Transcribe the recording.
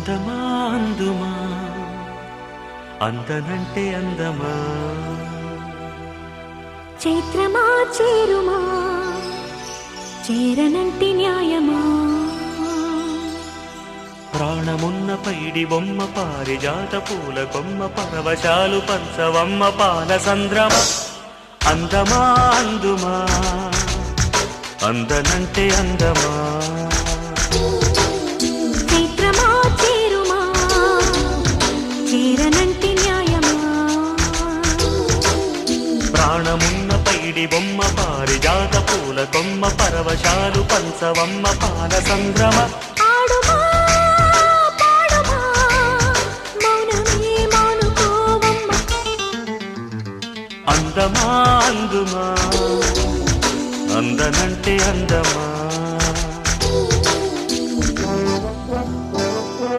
అందమా అందుమా అందనంటే అందమా చైత్రమా చేరుమా చేరనంటి న్యాయమా ప్రాణమున్న పైడి బొమ్మ పారిజాత పూల కొమ్మ పరవశాలు పంచవమ్మ పాల సంద్రమ అందమా అందుమా అందనంటే అందమా చైత్రమా చేరుమా చేరనంటి న్యాయమా ప్రాణమున్న పైడి బొమ్మ పారిజాత పూల కొమ్మ పరవశాలు పంచవమ్మ పాల సంద్రమ